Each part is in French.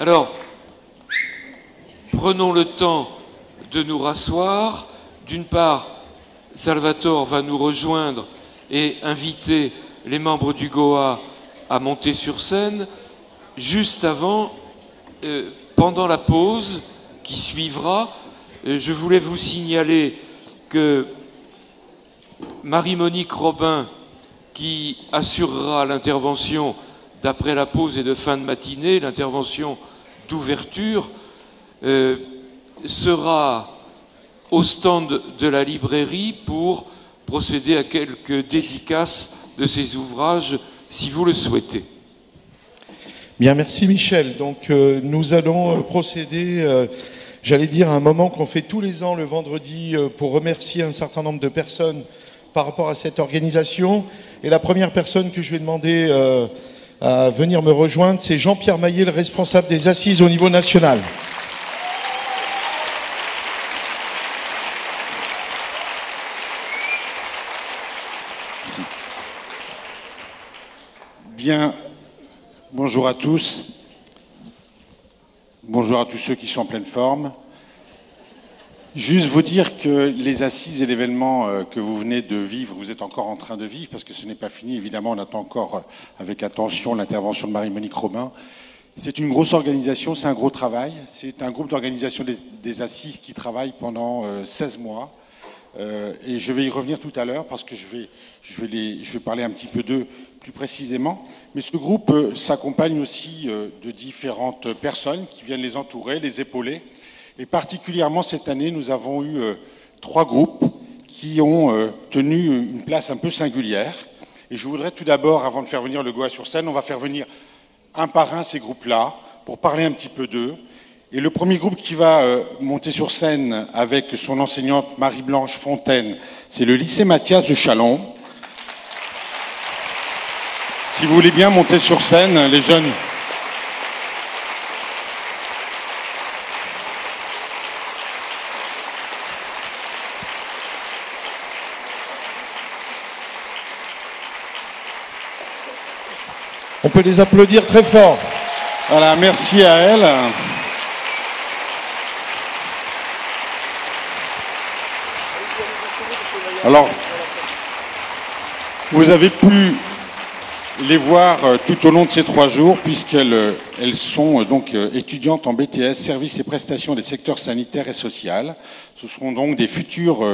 Alors, prenons le temps de nous rasseoir. D'une part, Salvatore va nous rejoindre et inviter les membres du Goa à monter sur scène. Juste avant, pendant la pause qui suivra, je voulais vous signaler que Marie-Monique Robin, qui assurera l'intervention d'après la pause et de fin de matinée, l'intervention d'ouverture, sera au stand de la librairie pour procéder à quelques dédicaces de ses ouvrages, si vous le souhaitez. Bien, merci Michel. Donc nous allons procéder, j'allais dire, à un moment qu'on fait tous les ans le vendredi pour remercier un certain nombre de personnes par rapport à cette organisation. Et la première personne que je vais demander à venir me rejoindre, c'est Jean-Pierre Maillet, le responsable des assises au niveau national. Merci. Bien, bonjour à tous. Bonjour à tous ceux qui sont en pleine forme. Juste vous dire que les assises et l'événement que vous venez de vivre, vous êtes encore en train de vivre, parce que ce n'est pas fini. Évidemment, on attend encore avec attention l'intervention de Marie-Monique Robin. C'est une grosse organisation, c'est un gros travail. C'est un groupe d'organisation des assises qui travaille pendant 16 mois. Et je vais y revenir tout à l'heure, parce que je vais parler un petit peu d'eux plus précisément. Mais ce groupe s'accompagne aussi de différentes personnes qui viennent les entourer, les épauler. Et particulièrement cette année, nous avons eu 3 groupes qui ont tenu une place un peu singulière. Et je voudrais tout d'abord, avant de faire venir le Goa sur scène, on va faire venir un par un ces groupes-là pour parler un petit peu d'eux. Et le premier groupe qui va monter sur scène avec son enseignante Marie-Blanche Fontaine, c'est le lycée Mathias de Châlons. Si vous voulez bien monter sur scène, les jeunes... On peut les applaudir très fort. Voilà, merci à elle. Alors, vous avez pu les voir tout au long de ces 3 jours, puisqu'elles sont donc étudiantes en BTS, services et prestations des secteurs sanitaires et social. Ce seront donc des futures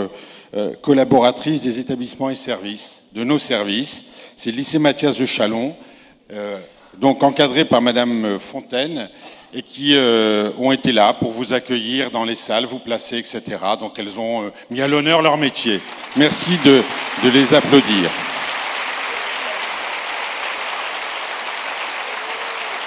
collaboratrices des établissements et services, de nos services. C'est le lycée Mathias de Châlons, donc encadré par Madame Fontaine, et qui ont été là pour vous accueillir dans les salles, vous placer, etc. Donc elles ont mis à l'honneur leur métier. Merci de les applaudir.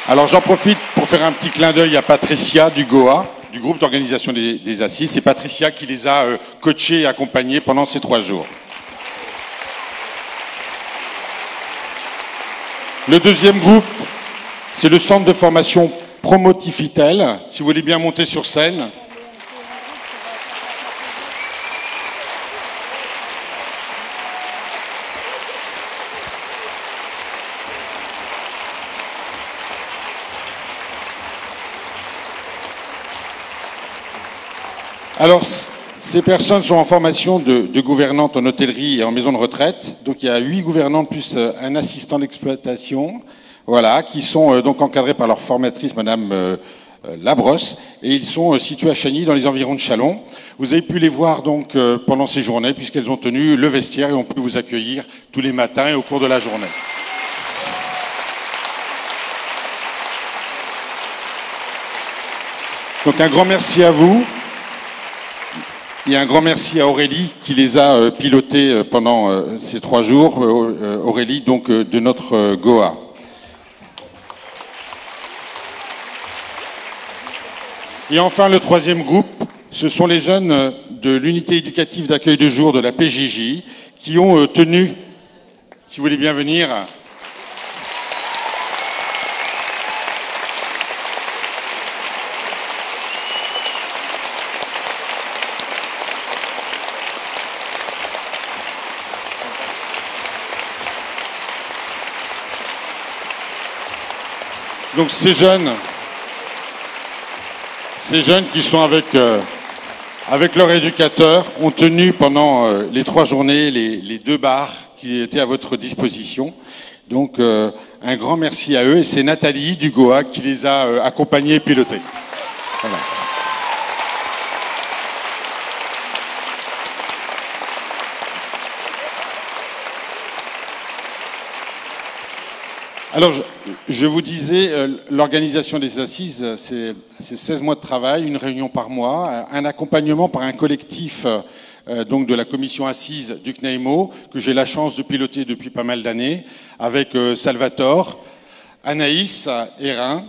Alors j'en profite pour faire un petit clin d'œil à Patricia du Goa, du groupe d'organisation des assises. C'est Patricia qui les a coachés et accompagnés pendant ces 3 jours. Le deuxième groupe, c'est le centre de formation Promotifitel. Si vous voulez bien monter sur scène. Alors, ces personnes sont en formation de gouvernantes en hôtellerie et en maison de retraite. Donc, il y a 8 gouvernantes plus un assistant d'exploitation, voilà, qui sont donc encadrés par leur formatrice, Madame Labrosse, et ils sont situés à Chagny, dans les environs de Châlons. Vous avez pu les voir donc pendant ces journées, puisqu'elles ont tenu le vestiaire et ont pu vous accueillir tous les matins et au cours de la journée. Donc, un grand merci à vous. Et un grand merci à Aurélie qui les a pilotés pendant ces 3 jours. Aurélie, donc, de notre Goa. Et enfin, le 3e groupe, ce sont les jeunes de l'unité éducative d'accueil de jour de la PJJ qui ont tenu, si vous voulez bien venir, donc ces jeunes Ces jeunes qui sont avec leur éducateur ont tenu pendant les 3 journées les 2 bars qui étaient à votre disposition. Donc un grand merci à eux et c'est Nathalie du Goa qui les a accompagnés et pilotés. Voilà. Alors, je vous disais, l'organisation des assises, c'est 16 mois de travail, une réunion par mois, un accompagnement par un collectif donc de la commission assise du CNAIMO, que j'ai la chance de piloter depuis pas mal d'années, avec Salvatore, Anaïs Hérin,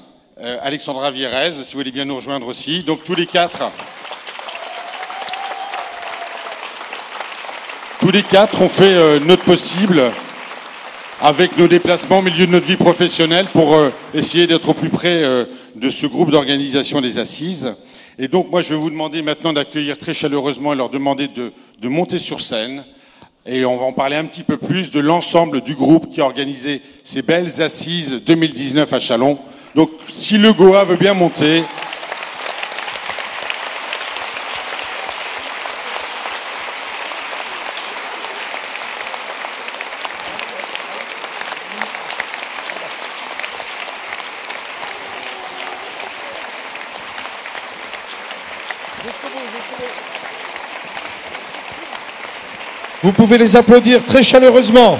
Alexandra Vierez, si vous voulez bien nous rejoindre aussi. Donc tous les 4 ont fait notre possible avec nos déplacements au milieu de notre vie professionnelle pour essayer d'être au plus près de ce groupe d'organisation des assises. Et donc moi je vais vous demander maintenant d'accueillir très chaleureusement et leur demander de monter sur scène. Et on va en parler un petit peu plus de l'ensemble du groupe qui a organisé ces belles assises 2019 à Châlons. Donc si le Goa veut bien monter... Vous pouvez les applaudir très chaleureusement.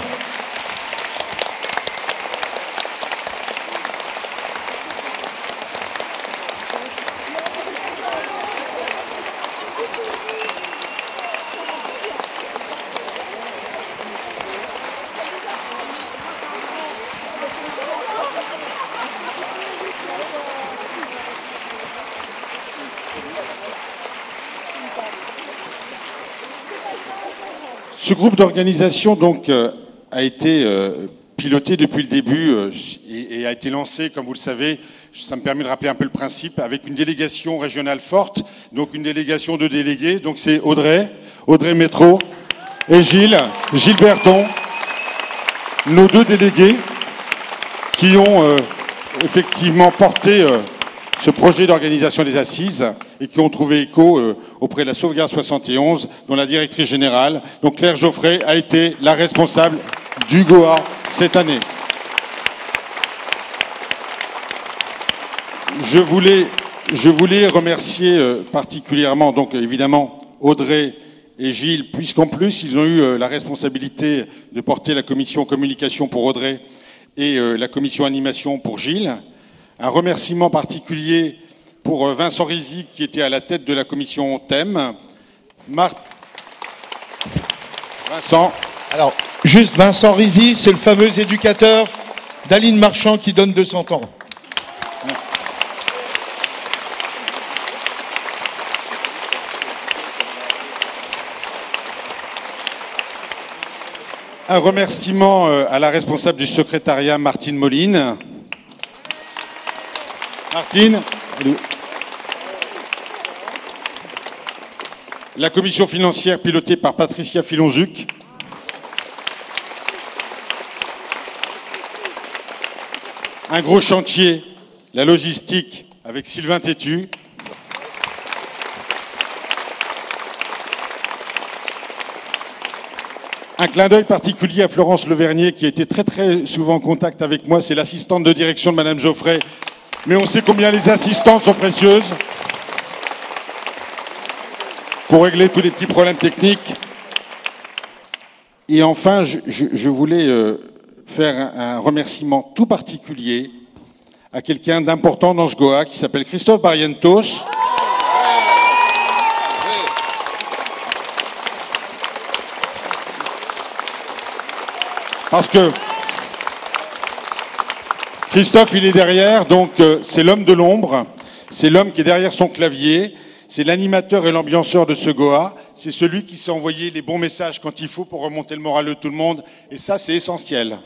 Ce groupe d'organisation donc a été piloté depuis le début et a été lancé, comme vous le savez, ça me permet de rappeler un peu le principe, avec une délégation régionale forte, donc une délégation de délégués. Donc c'est Audrey Métro et Gilles Berton, nos 2 délégués qui ont effectivement porté ce projet d'organisation des assises et qui ont trouvé écho auprès de la Sauvegarde 71, dont la directrice générale, donc Claire Geoffrey, a été la responsable du Goa cette année. Je voulais remercier particulièrement, donc évidemment, Audrey et Gilles, puisqu'en plus, ils ont eu la responsabilité de porter la commission communication pour Audrey et la commission animation pour Gilles. Un remerciement particulier pour Vincent Rizzi, qui était à la tête de la commission thème. Vincent. Alors, juste Vincent Rizzi, c'est le fameux éducateur d'Aline Marchand qui donne 200 ans. Un remerciement à la responsable du secrétariat, Martine Moline. Martine. La commission financière pilotée par Patricia Filonzuc. Un gros chantier, la logistique, avec Sylvain Tétu. Un clin d'œil particulier à Florence Levernier, qui a été très très souvent en contact avec moi. C'est l'assistante de direction de Madame Geoffrey. Mais on sait combien les assistantes sont précieuses pour régler tous les petits problèmes techniques. Et enfin, je voulais faire un remerciement tout particulier à quelqu'un d'important dans ce Goa qui s'appelle Christophe Barrientos. Parce que Christophe, il est derrière, donc c'est l'homme de l'ombre, c'est l'homme qui est derrière son clavier, c'est l'animateur et l'ambianceur de ce Goa, c'est celui qui sait envoyer les bons messages quand il faut pour remonter le moral de tout le monde, et ça, c'est essentiel.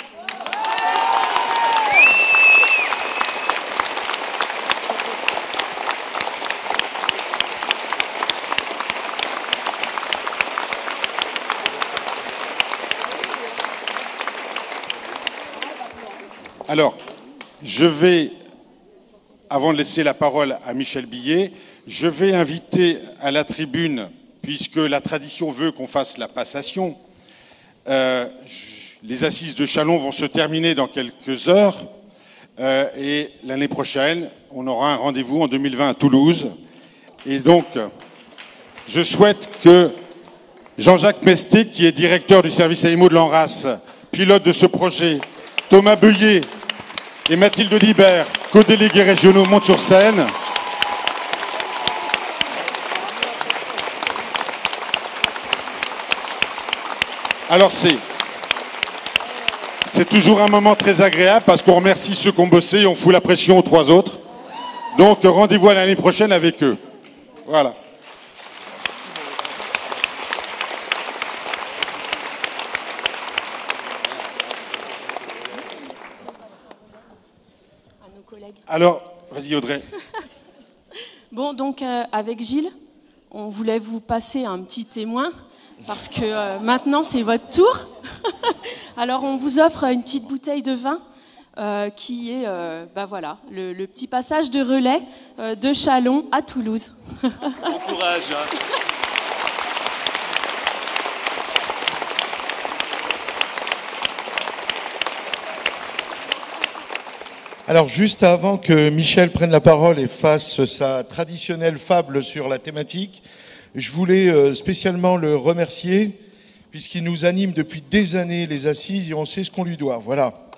Alors, je vais avant de laisser la parole à Michel Billet, je vais inviter à la tribune, puisque la tradition veut qu'on fasse la passation. Les assises de Châlons vont se terminer dans quelques heures. Et l'année prochaine, on aura un rendez-vous en 2020 à Toulouse. Et donc, je souhaite que Jean-Jacques Mesté, qui est directeur du service animaux de l'ANRAS, pilote de ce projet, Thomas Beuillet et Mathilde Libert, co-délégués régionaux, montent sur scène. Alors c'est toujours un moment très agréable parce qu'on remercie ceux qui ont bossé et on fout la pression aux 3 autres. Donc rendez-vous à l'année prochaine avec eux. Voilà. Alors, vas-y Audrey. Bon, donc avec Gilles, on voulait vous passer un petit témoin, parce que maintenant c'est votre tour. Alors on vous offre une petite bouteille de vin qui est voilà, le petit passage de relais de Châlons à Toulouse. Bon courage, hein. Alors, juste avant que Michel prenne la parole et fasse sa traditionnelle fable sur la thématique, je voulais spécialement le remercier, puisqu'il nous anime depuis des années les assises et on sait ce qu'on lui doit. Voilà.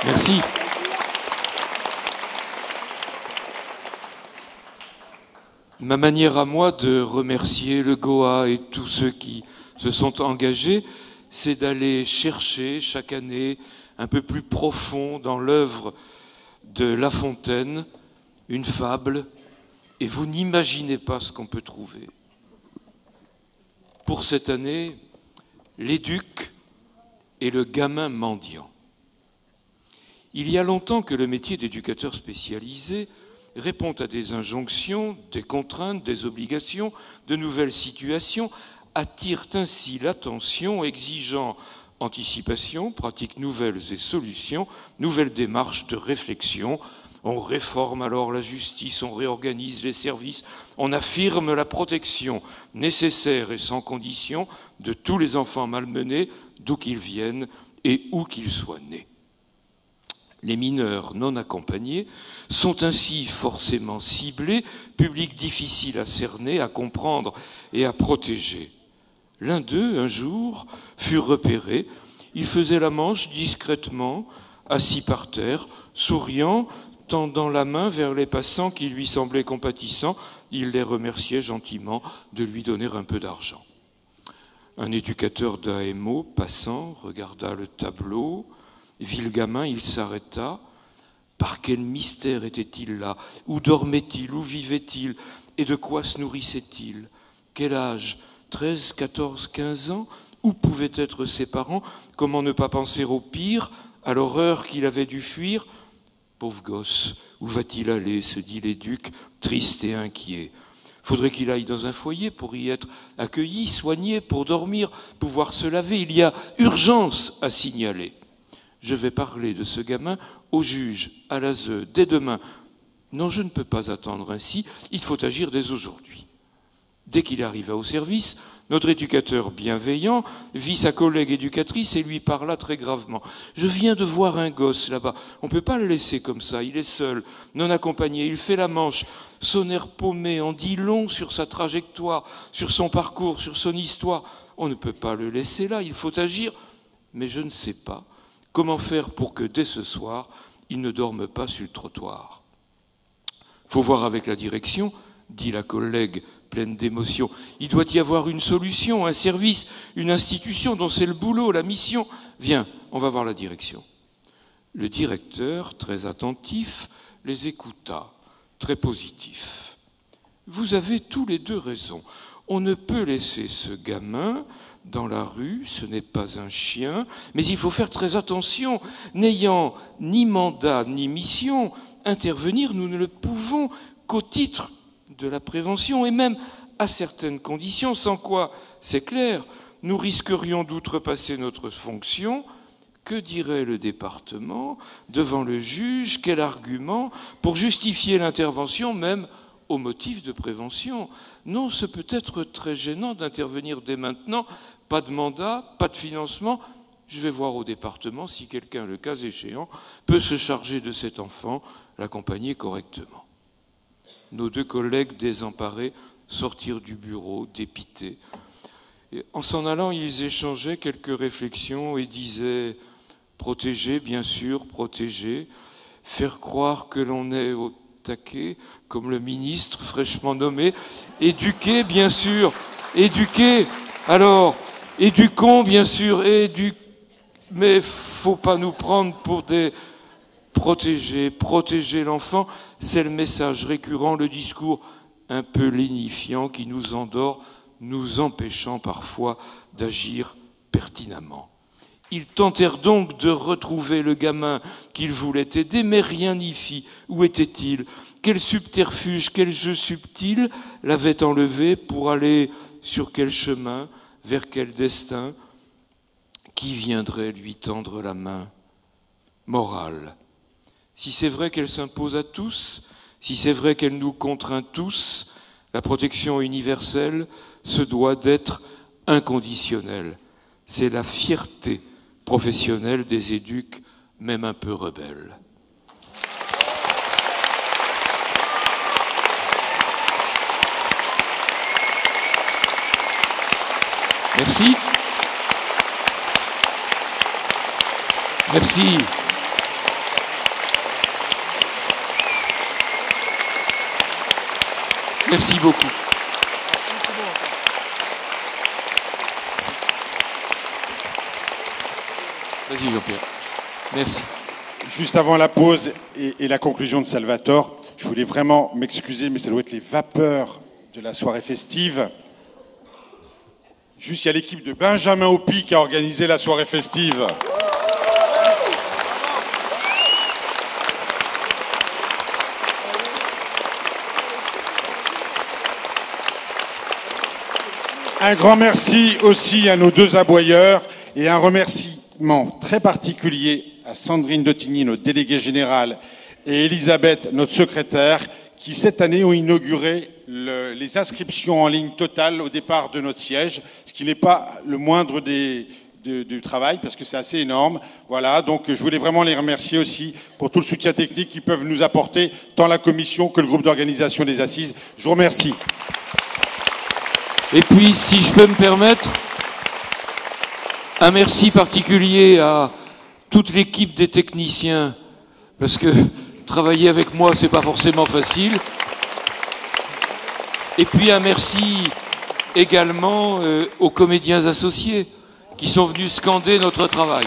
Merci. Ma manière à moi de remercier le Goa et tous ceux qui se sont engagés, c'est d'aller chercher chaque année un peu plus profond dans l'œuvre de La Fontaine, une fable, et vous n'imaginez pas ce qu'on peut trouver. Pour cette année, l'éduc et le gamin mendiant. Il y a longtemps que le métier d'éducateur spécialisé répond à des injonctions, des contraintes, des obligations, de nouvelles situations, attirent ainsi l'attention, exigeant anticipation, pratiques nouvelles et solutions, nouvelles démarches de réflexion. On réforme alors la justice, on réorganise les services, on affirme la protection nécessaire et sans condition de tous les enfants malmenés, d'où qu'ils viennent et où qu'ils soient nés. Les mineurs non accompagnés sont ainsi forcément ciblés, public difficile à cerner, à comprendre et à protéger. L'un d'eux, un jour, fut repéré. Il faisait la manche discrètement, assis par terre, souriant, tendant la main vers les passants qui lui semblaient compatissants. Il les remerciait gentiment de lui donner un peu d'argent. Un éducateur d'AMO, passant, regarda le tableau, vit le gamin, il s'arrêta. Par quel mystère était-il là? Où dormait-il? Où vivait-il? Et de quoi se nourrissait-il? Quel âge? 13, 14, 15 ans? Où pouvaient être ses parents? Comment ne pas penser au pire, à l'horreur qu'il avait dû fuir? Pauvre gosse, où va-t-il aller, se dit l'éduc, triste et inquiet. Faudrait qu'il aille dans un foyer pour y être accueilli, soigné, pour dormir, pouvoir se laver. Il y a urgence à signaler. Je vais parler de ce gamin au juge, à l'ASE, dès demain. Non, je ne peux pas attendre ainsi, il faut agir dès aujourd'hui. Dès qu'il arriva au service, notre éducateur bienveillant vit sa collègue éducatrice et lui parla très gravement. « Je viens de voir un gosse là-bas, on ne peut pas le laisser comme ça, il est seul, non accompagné, il fait la manche. Son air paumé en dit long sur sa trajectoire, sur son parcours, sur son histoire. On ne peut pas le laisser là, il faut agir. Mais je ne sais pas comment faire pour que dès ce soir, il ne dorme pas sur le trottoir. Faut voir avec la direction, dit la collègue pleine d'émotion. Il doit y avoir une solution, un service, une institution dont c'est le boulot, la mission. Viens, on va voir la direction. Le directeur, très attentif, les écouta, très positif. Vous avez tous les deux raison. On ne peut laisser ce gamin dans la rue, ce n'est pas un chien, mais il faut faire très attention. N'ayant ni mandat ni mission, intervenir, nous ne le pouvons qu'au titre de la prévention et même à certaines conditions, sans quoi, c'est clair, nous risquerions d'outrepasser notre fonction. Que dirait le département devant le juge? Quel argument pour justifier l'intervention, même au motif de prévention? Non, ce peut être très gênant d'intervenir dès maintenant. Pas de mandat, pas de financement. Je vais voir au département si quelqu'un, le cas échéant, peut se charger de cet enfant, l'accompagner correctement. Nos 2 collègues désemparés sortirent du bureau, dépités. Et en s'en allant, ils échangeaient quelques réflexions et disaient: protéger, bien sûr, protéger, faire croire que l'on est au taquet, comme le ministre fraîchement nommé, éduquer, bien sûr, éduquer, alors, éduquons, bien sûr, mais faut pas nous prendre pour des... Protéger l'enfant, c'est le message récurrent, le discours un peu lénifiant qui nous endort, nous empêchant parfois d'agir pertinemment. Ils tentèrent donc de retrouver le gamin qu'ils voulaient aider, mais rien n'y fit. Où était-il? Quel subterfuge, quel jeu subtil l'avait enlevé pour aller sur quel chemin, vers quel destin? Qui viendrait lui tendre la main? Morale. Si c'est vrai qu'elle s'impose à tous, si c'est vrai qu'elle nous contraint tous, la protection universelle se doit d'être inconditionnelle. C'est la fierté professionnelle des éduques, même un peu rebelles. Merci. Merci. Merci beaucoup. Vas-y, Jean-Pierre. Merci. Juste avant la pause et la conclusion de Salvatore, je voulais vraiment m'excuser, mais ça doit être les vapeurs de la soirée festive. Juste, il y a l'équipe de Benjamin Hopi qui a organisé la soirée festive. Un grand merci aussi à nos 2 aboyeurs et un remerciement très particulier à Sandrine Dotigny, notre déléguée générale, et Elisabeth, notre secrétaire, qui cette année ont inauguré les inscriptions en ligne totales au départ de notre siège, ce qui n'est pas le moindre du travail, parce que c'est assez énorme. Voilà, donc je voulais vraiment les remercier aussi pour tout le soutien technique qu'ils peuvent nous apporter, tant la commission que le groupe d'organisation des assises. Je vous remercie. Et puis, si je peux me permettre, un merci particulier à toute l'équipe des techniciens, parce que travailler avec moi, c'est pas forcément facile. Et puis un merci également aux comédiens associés qui sont venus scander notre travail.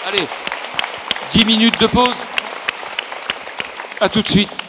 Allez, 10 minutes de pause. À tout de suite.